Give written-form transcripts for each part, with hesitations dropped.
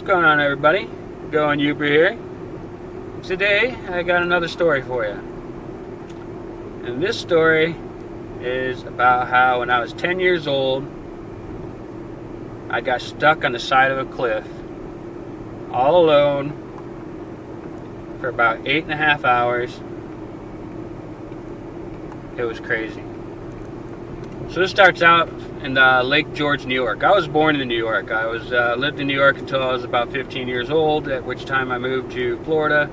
What's going on, everybody? Going Uber here. Today I got another story for you. And this story is about how when I was 10 years old I got stuck on the side of a cliff all alone for about 8.5 hours. It was crazy. So this starts out in Lake George, New York. I was born in New York. I was lived in New York until I was about 15 years old, at which time I moved to Florida.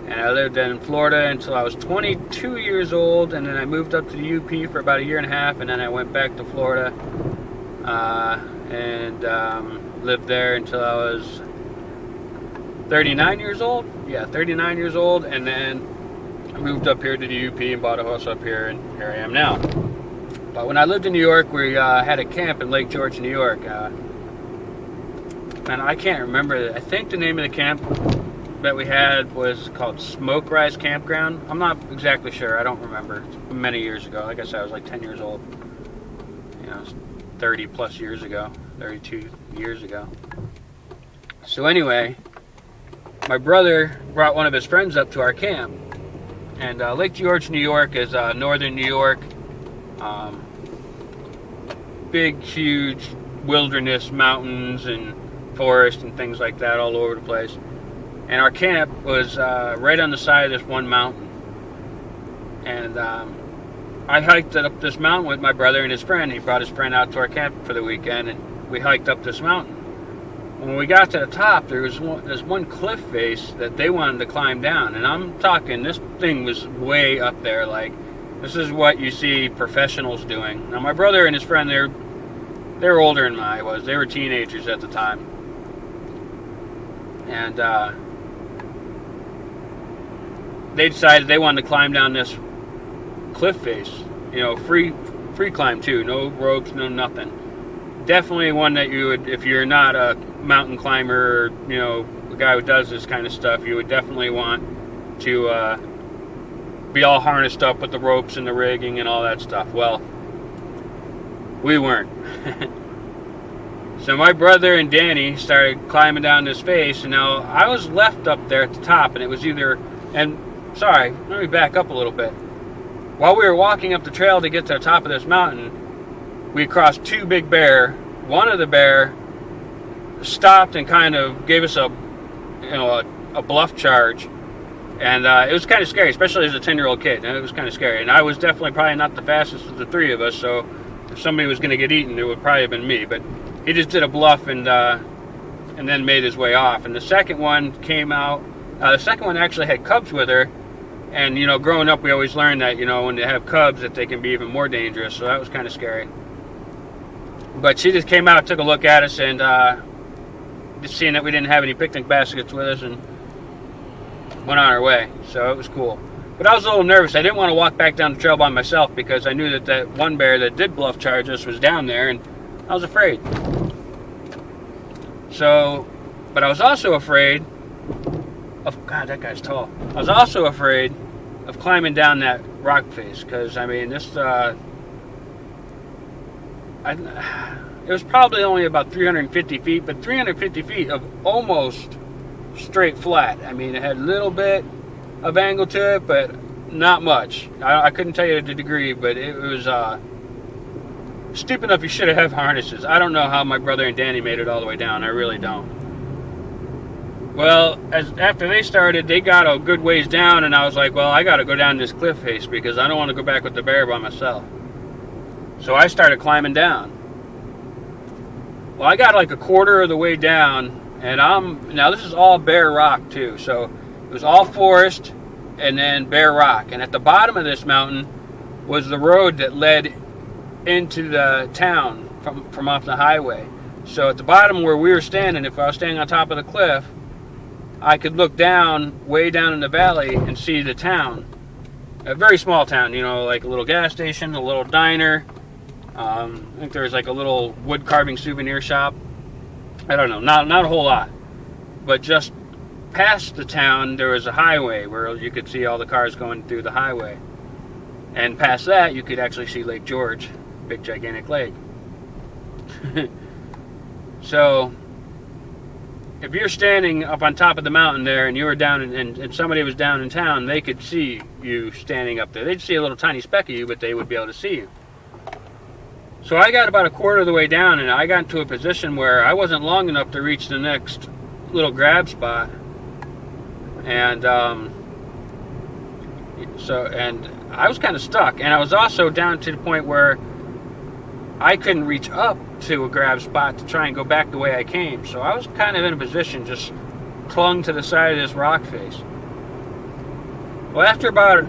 And I lived in Florida until I was 22 years old, and then I moved up to the UP for about 1.5 years, and then I went back to Florida and lived there until I was 39 years old. Yeah, 39 years old, and then I moved up here to the UP and bought a house up here, and here I am now. But when I lived in New York, we had a camp in Lake George, New York. And I can't remember. I think the name of the camp that we had was called Smoke Rise Campground. I'm not exactly sure. I don't remember. It's many years ago. Like I said, I was like 10 years old. You know, 30 plus years ago. 32 years ago. So anyway, my brother brought one of his friends up to our camp. And Lake George, New York is northern New York. Big, huge wilderness, mountains and forest and things like that all over the place. And our camp was right on the side of this one mountain. And I hiked up this mountain with my brother and his friend. He brought his friend out to our camp for the weekend, and we hiked up this mountain. When we got to the top, there was one cliff face that they wanted to climb down. And I'm talking, this thing was way up there. Like, this is what you see professionals doing. Now, my brother and his friend, they're older than I was. They were teenagers at the time. And they decided they wanted to climb down this cliff face. You know, free climb too. No ropes, no nothing. Definitely one that you would, if you're not a mountain climber or, you know, a guy who does this kind of stuff, you would definitely want to be all harnessed up with the ropes and the rigging and all that stuff. Well, we weren't. So my brother and Danny started climbing down this face, and now I was left up there at the top, and it was either, and sorry, let me back up a little bit. While we were walking up the trail to get to the top of this mountain, we crossed two big bear. One of the bear stopped and kind of gave us a bluff charge. And it was kind of scary, especially as a 10-year-old kid. And it was kind of scary. And I was definitely probably not the fastest of the three of us, so if somebody was going to get eaten, it would probably have been me. But he just did a bluff and then made his way off. And the second one came out. The second one actually had cubs with her. And, you know, growing up, we always learned that, you know, when they have cubs, that they can be even more dangerous. So that was kind of scary. But she just came out, took a look at us, and just seeing that we didn't have any picnic baskets with us, and went on our way. So it was cool. But I was a little nervous. I didn't want to walk back down the trail by myself because I knew that one bear that did bluff charge us was down there, and I was afraid. So, but I was also afraid of, God, that guy's tall. I was also afraid of climbing down that rock face because, I mean, this, it was probably only about 350 feet, but 350 feet of almost straight flat. I mean, it had a little bit of angle to it, but not much. I couldn't tell you the degree, but it was steep enough you should have harnesses. I don't know how my brother and Danny made it all the way down. I really don't. Well, after they started, they got a good ways down, and I was like, well, I got to go down this cliff face because I don't want to go back with the bear by myself. So I started climbing down. Well, I got like a quarter of the way down, and now this is all bare rock too. So it was all forest and then bare rock. And at the bottom of this mountain was the road that led into the town from off the highway. So at the bottom where we were standing, if I was standing on top of the cliff, I could look down, way down in the valley, and see the town. A very small town, you know, like a little gas station, a little diner. I think there was like a little wood carving souvenir shop. I don't know, not a whole lot. But just past the town, there was a highway where you could see all the cars going through the highway. And past that, you could actually see Lake George, big gigantic lake. So if you're standing up on top of the mountain there and you were down and somebody was down in town, they could see you standing up there. They'd see a little tiny speck of you, but they would be able to see you. So I got about a quarter of the way down, and I got into a position where I wasn't long enough to reach the next little grab spot. And and I was kind of stuck, and I was also down to the point where I couldn't reach up to a grab spot to try and go back the way I came. So I was kind of in a position, just clung to the side of this rock face. Well, after about,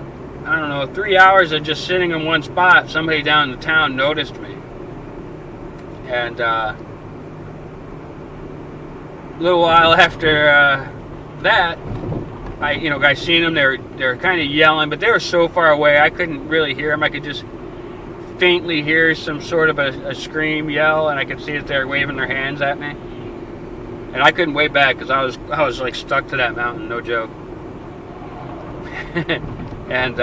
I don't know, 3 hours of just sitting in one spot, somebody down in the town noticed me. And a little while after that, I seen them. They were kind of yelling, but they were so far away I couldn't really hear them. I could just faintly hear some sort of a scream, yell, and I could see that they were waving their hands at me. And I couldn't wave back because I was like stuck to that mountain, no joke. And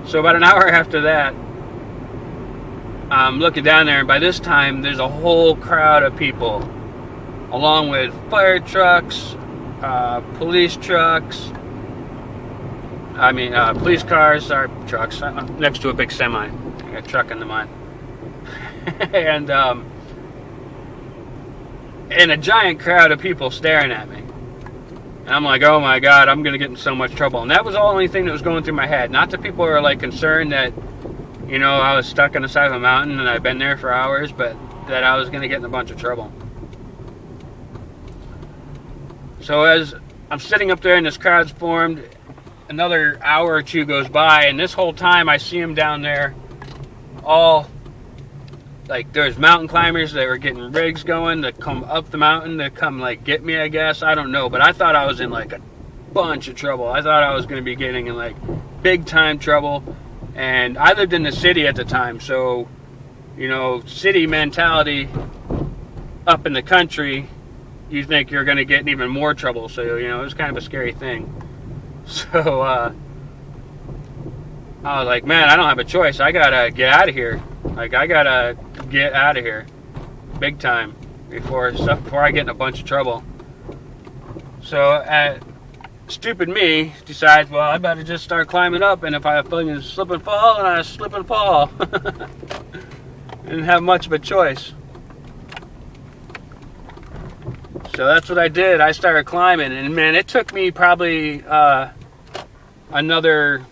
so about an hour after that, I'm looking down there, and by this time there's a whole crowd of people, along with fire trucks, police trucks, police cars, sorry, trucks, next to a big semi. I got a truck in the mine. And a giant crowd of people staring at me. And I'm like, oh my God, I'm going to get in so much trouble. And that was the only thing that was going through my head. Not that people were like concerned that, I was stuck on the side of a mountain and I'd been there for hours, but that I was going to get in a bunch of trouble. So as I'm sitting up there and this crowd's formed, another hour or two goes by, and this whole time I see them down there, all, like, there's mountain climbers that were getting rigs going to come up the mountain to come, like, get me, I guess. I don't know, but I thought I was in, like, a bunch of trouble. I thought I was going to be getting in, like, big-time trouble. And I lived in the city at the time, so, city mentality up in the country, you think you're going to get in even more trouble. So, it was kind of a scary thing. So, I was like, man, I don't have a choice. I got to get out of here. Like, I got to get out of here big time before I get in a bunch of trouble. So, stupid me decides, well, I better just start climbing up, and if I fucking slip and fall, and I slip and fall. Didn't have much of a choice. So that's what I did. I started climbing, and man, it took me probably another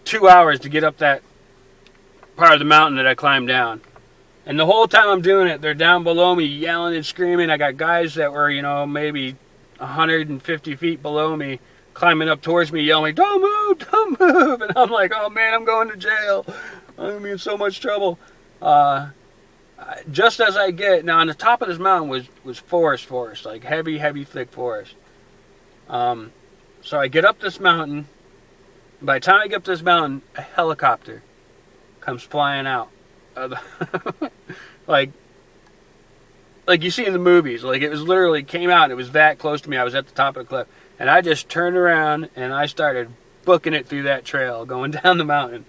2 hours to get up that part of the mountain that I climbed down. And the whole time I'm doing it, they're down below me yelling and screaming. I got guys that were, maybe 150 feet below me climbing up towards me yelling, don't move, don't move. And I'm like, oh man, I'm going to jail. I'm going to be in so much trouble. Just as I get, now on the top of this mountain was forest, like heavy, thick forest. So I get up this mountain. By the time I get up this mountain, a helicopter comes flying out. Like you see in the movies. Like, it was literally came out and it was that close to me. I was at the top of the cliff. And I just turned around and I started booking it through that trail, going down the mountain.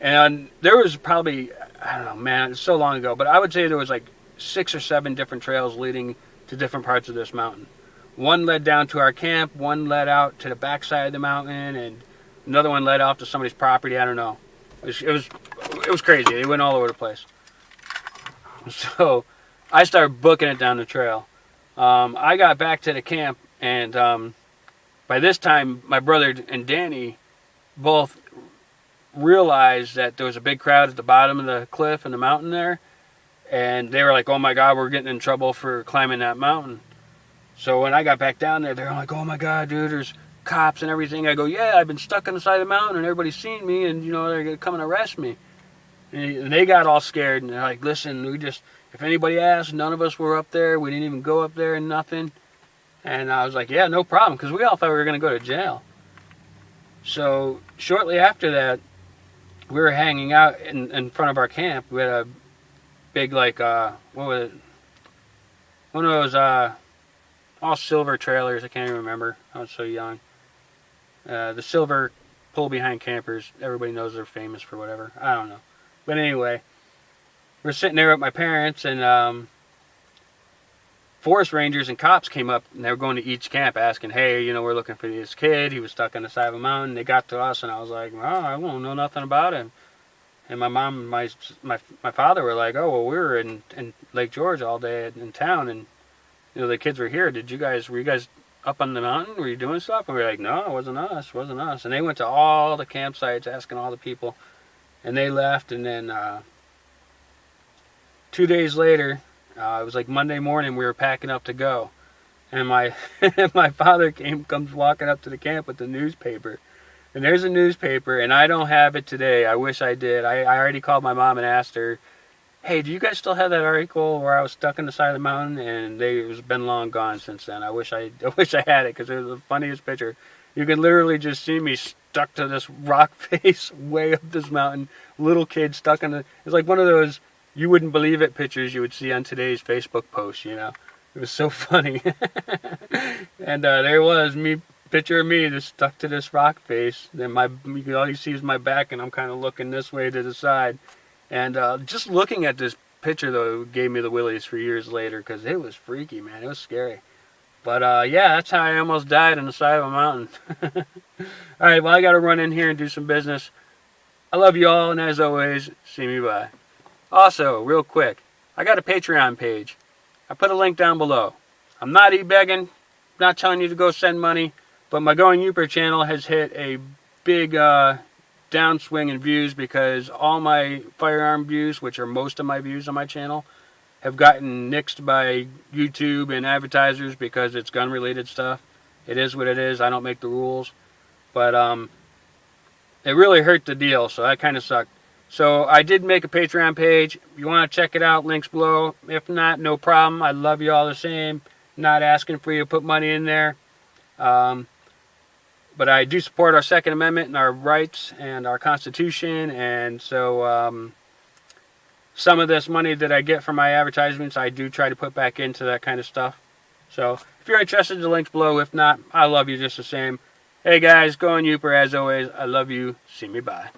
And there was probably, I don't know, man, it's so long ago, but I would say there was like 6 or 7 different trails leading to different parts of this mountain. One led down to our camp, one led out to the backside of the mountain, and another one led off to somebody's property. I don't know. It was crazy. It went all over the place. So I started booking it down the trail. I got back to the camp, and by this time, my brother and Danny both realized that there was a big crowd at the bottom of the cliff and the mountain there, and they were like, oh my God, we're getting in trouble for climbing that mountain. So when I got back down there, they're like, oh my God, dude, there's cops and everything. I go, yeah, I've been stuck on the side of the mountain and everybody's seen me, and they're gonna come and arrest me. And they got all scared, and they're like, listen, if anybody asks, none of us were up there. We didn't even go up there and nothing. And I was like, yeah, no problem, because we all thought we were gonna go to jail. So shortly after that, we were hanging out in front of our camp. We had a big, like, what was it? One of those all silver trailers. I can't even remember. I was so young. The silver pull behind campers. Everybody knows they're famous for whatever. I don't know. But anyway, we're sitting there with my parents, and forest rangers and cops came up, and they were going to each camp asking, hey, you know, we're looking for this kid. He was stuck on the side of a mountain. They got to us, and I was like, well, I won't know nothing about him. And my mom and my father were like, oh, well, we were in Lake George all day in town, and you know, the kids were here. Were you guys up on the mountain? Were you doing stuff? And we were like, no, it wasn't us. And they went to all the campsites asking all the people, and they left. And then 2 days later, it was like Monday morning, we were packing up to go, and my my father comes walking up to the camp with the newspaper. And there's a newspaper, and I don't have it today. I wish I did. I already called my mom and asked her, hey, do you guys still have that article where I was stuck in the side of the mountain? And it's been long gone since then. I wish I had it, because it was the funniest picture. You can literally just see me stuck to this rock face way up this mountain. Little kid stuck in the... It's like one of those you wouldn't believe it pictures you would see on today's Facebook post, you know. It was so funny. And there was me... Picture of me just stuck to this rock face. Then all you see is my back, and I'm kind of looking this way to the side. And just looking at this picture, though, gave me the willies for years later, because it was freaky, man. It was scary. But yeah, that's how I almost died on the side of a mountain. All right, well, I got to run in here and do some business. I love you all, and as always, see me bye. Also, real quick, I got a Patreon page. I put a link down below. I'm not e-begging, not telling you to go send money. But my Going Yooper channel has hit a big downswing in views, because all my firearm views, which are most of my views on my channel, have gotten nixed by YouTube and advertisers because it's gun-related stuff. It is what it is. I don't make the rules. But it really hurt the deal, so that kind of sucked. So I did make a Patreon page. If you want to check it out, links below. If not, no problem. I love you all the same. Not asking for you to put money in there. But I do support our Second Amendment and our rights and our Constitution, and so some of this money that I get from my advertisements, I do try to put back into that kind of stuff. So if you're interested, the link's below. If not, I love you just the same. Hey guys, Going Yooper as always. I love you. See me bye.